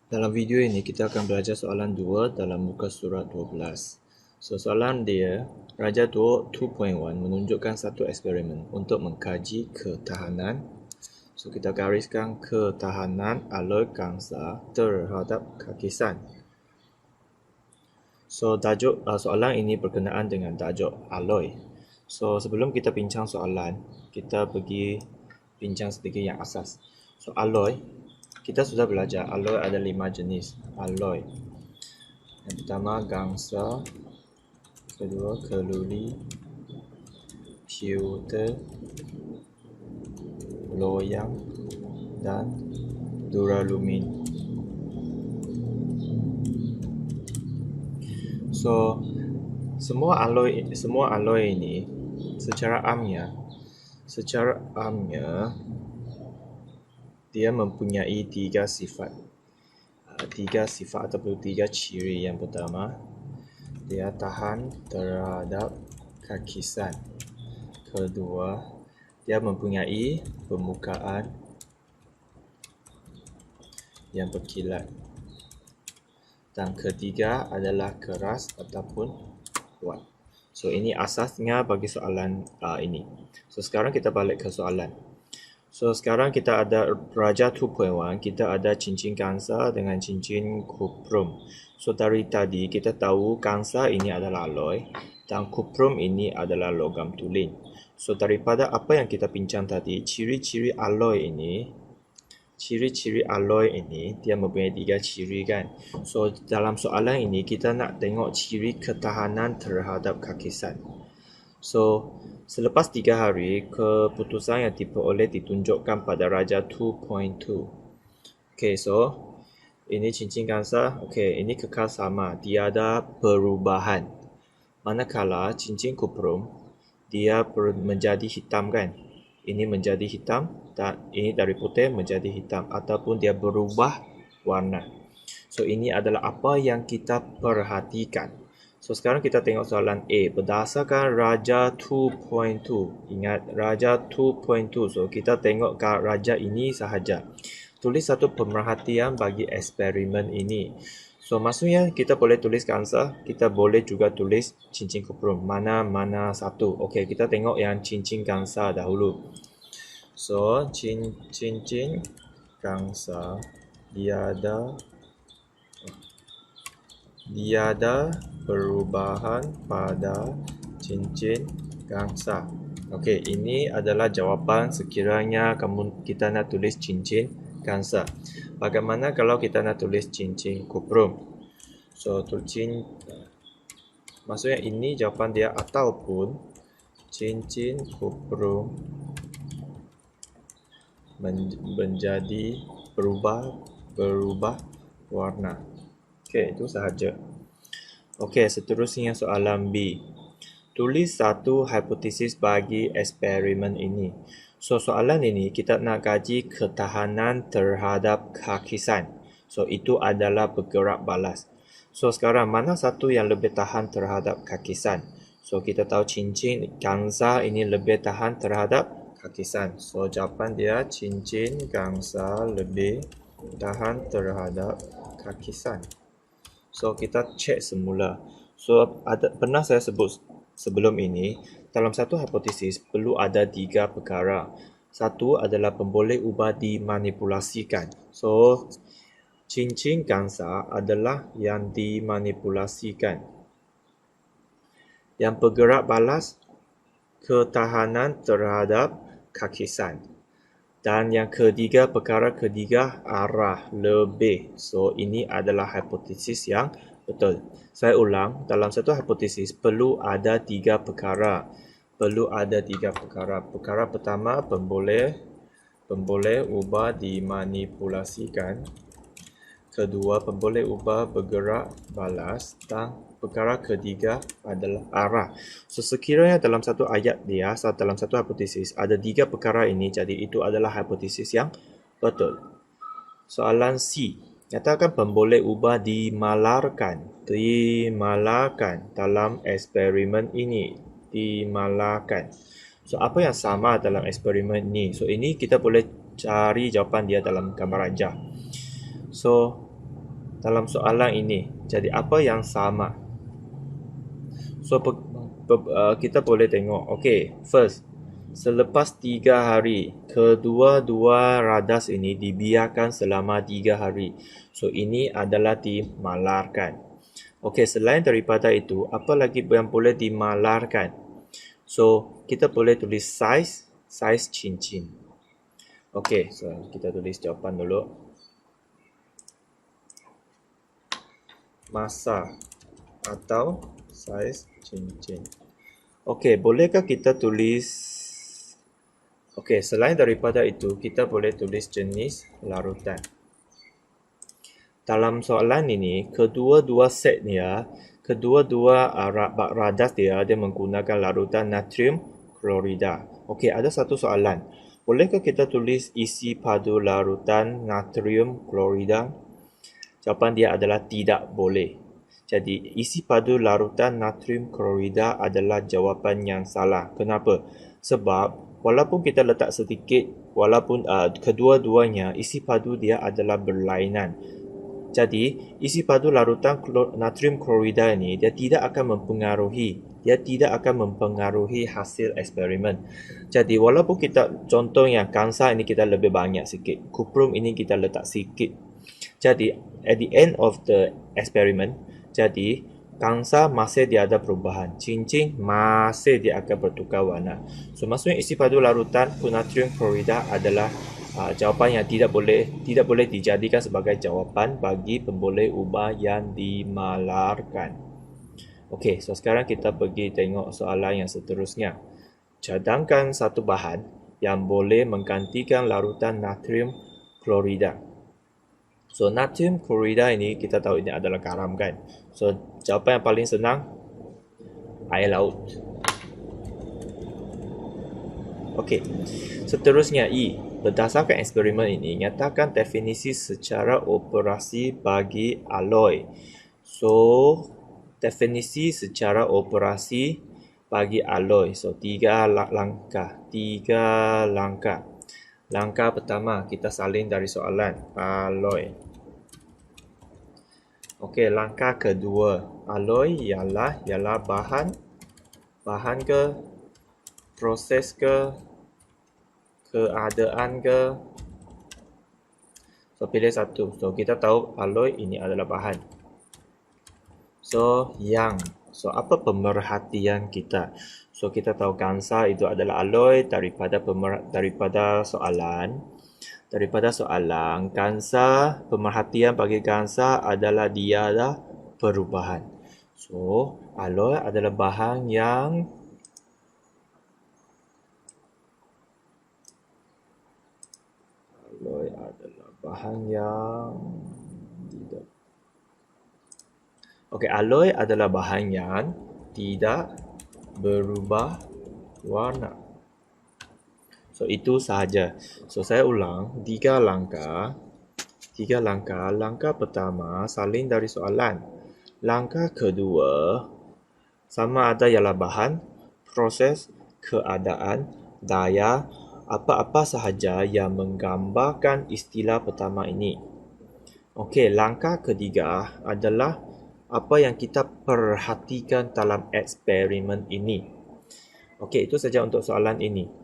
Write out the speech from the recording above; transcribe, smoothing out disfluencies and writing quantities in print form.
Dalam video ini kita akan belajar soalan 2 dalam muka surat 12. So soalan dia, Raja Tua 2.1 menunjukkan satu eksperimen untuk mengkaji ketahanan. So kita gariskan ketahanan aloi gangsa terhadap kakisan. So tajuk soalan ini berkenaan dengan tajuk aloi. So sebelum kita bincang soalan, kita pergi bincang sedikit yang asas. So aloi, kita sudah belajar aloi ada 5 jenis aloi. Yang pertama gangsa, kedua keluli, pewter, loyang dan duralumin. So semua aloi ini secara amnya dia mempunyai tiga sifat ataupun tiga ciri. Yang pertama, dia tahan terhadap kakisan. Kedua, dia mempunyai permukaan yang berkilat. Dan ketiga adalah keras ataupun kuat. So ini asasnya bagi soalan ini. So sekarang kita balik ke soalan. So sekarang kita ada Raja 2.1, kita ada cincin gangsa dengan cincin kuprum. So dari tadi kita tahu gangsa ini adalah aloi dan kuprum ini adalah logam tulen. So daripada apa yang kita bincang tadi, ciri-ciri aloi ini dia mempunyai tiga ciri kan. So dalam soalan ini kita nak tengok ciri ketahanan terhadap kakisan. So selepas 3 hari, keputusan yang diperoleh ditunjukkan pada Raja 2.2. Okay, so ini cincin gangsa. Okay, ini kekal sama, tiada perubahan. Manakala cincin kuprum dia menjadi hitam kan. Ini menjadi hitam dan ini dari putih menjadi hitam ataupun dia berubah warna. So ini adalah apa yang kita perhatikan. So sekarang kita tengok soalan A. Berdasarkan Raja 2.2. Ingat Raja 2.2. So kita tengok kat Raja ini sahaja. Tulis satu pemerhatian bagi eksperimen ini. So maksudnya kita boleh tulis gangsa, kita boleh juga tulis cincin kuprum. Mana satu. Okey, kita tengok yang cincin gangsa dahulu. So cincin gangsa tiada perubahan pada cincin gangsa. Okey, ini adalah jawapan sekiranya kita nak tulis cincin gangsa. Bagaimana kalau kita nak tulis cincin kuprum? So maksudnya ini jawapan dia ataupun cincin kuprum menjadi berubah warna. Okey, itu sahaja. Okey, seterusnya soalan B. Tulis satu hipotesis bagi eksperimen ini. So soalan ini kita nak kaji ketahanan terhadap kakisan. So itu adalah bergerak balas. So sekarang mana satu yang lebih tahan terhadap kakisan? So kita tahu cincin gangsa ini lebih tahan terhadap kakisan. So jawapan dia cincin gangsa lebih tahan terhadap kakisan. So kita cek semula. So pernah saya sebut sebelum ini, dalam satu hipotesis perlu ada 3 perkara. Satu adalah pemboleh ubah dimanipulasikan. So cincin gangsa adalah yang dimanipulasikan. Yang bergerak balas, ketahanan terhadap kakisan. Dan yang ketiga, perkara ketiga, arah lebih. So ini adalah hipotesis yang betul. Saya ulang, dalam satu hipotesis perlu ada 3 perkara. Perkara pertama, pemboleh ubah dimanipulasikan. Kedua, pemboleh ubah bergerak balas. Dan perkara ketiga adalah arah. So sekiranya dalam satu ayat dia, dalam satu hipotesis ada 3 perkara ini, jadi itu adalah hipotesis yang betul. Soalan C. Nyatakan pemboleh ubah dimalarkan dalam eksperimen ini. Dimalarkan. So apa yang sama dalam eksperimen ini? So ini kita boleh cari jawapan dia dalam gambar rajah. So dalam soalan ini. Jadi apa yang sama? So kita boleh tengok. Okay, first, selepas 3 hari, kedua-dua radas ini dibiarkan selama 3 hari. So ini adalah dimalarkan. Okay, selain daripada itu, apa lagi yang boleh dimalarkan? So kita boleh tulis size cincin. Okay, so kita tulis jawapan dulu. Masa atau size cincin. Okey, bolehkah kita tulis? Okey, selain daripada itu, kita boleh tulis jenis larutan. Dalam soalan ini, kedua-dua setnya, kedua-dua radas dia menggunakan larutan natrium klorida. Okey, ada satu soalan. Bolehkah kita tulis isi padu larutan natrium klorida? Jawapan dia adalah tidak boleh. Jadi, isi padu larutan natrium klorida adalah jawapan yang salah. Kenapa? Sebab, walaupun kita letak sedikit, walaupun kedua-duanya, isi padu dia adalah berlainan. Jadi, isi padu larutan natrium klorida ini, dia tidak akan mempengaruhi hasil eksperimen. Jadi, walaupun kita, contohnya, kansa ini kita lebih banyak sikit, kuprum ini kita letak sikit. Jadi, at the end of the experiment, jadi kansa masih dia ada perubahan, cincin masih dia akan bertukar warna. So maksudnya isi padu larutan natrium klorida adalah jawapan yang tidak boleh dijadikan sebagai jawapan bagi pemboleh ubah yang dimalarkan. Okey, so sekarang kita pergi tengok soalan yang seterusnya. Cadangkan satu bahan yang boleh menggantikan larutan natrium klorida. So, natrium klorida ini kita tahu ini adalah garam kan. So, jawapan yang paling senang, air laut. Okey, seterusnya E. Berdasarkan eksperimen ini, nyatakan definisi secara operasi bagi alloy. So, definisi secara operasi bagi alloy. So, tiga langkah. Langkah pertama, kita salin dari soalan alloy. Okey, langkah kedua, alloy ialah bahan ke, proses ke, keadaan ke. So, pilih satu. So, kita tahu alloy ini adalah bahan. So, apa pemerhatian kita? So, kita tahu kansa itu adalah alloy daripada soalan. Daripada soalan, kansa, pemerhatian bagi kansa adalah dia adalah perubahan. So, alloy adalah bahan yang tidak. Okey, alloy adalah bahan yang tidak berubah warna. So, itu sahaja. So, saya ulang, tiga langkah. Langkah pertama, salin dari soalan. Langkah kedua, sama ada ialah bahan, proses, keadaan, daya, apa-apa sahaja yang menggambarkan istilah pertama ini. Okey, langkah ketiga adalah apa yang kita perhatikan dalam eksperimen ini. Okey, itu saja untuk soalan ini.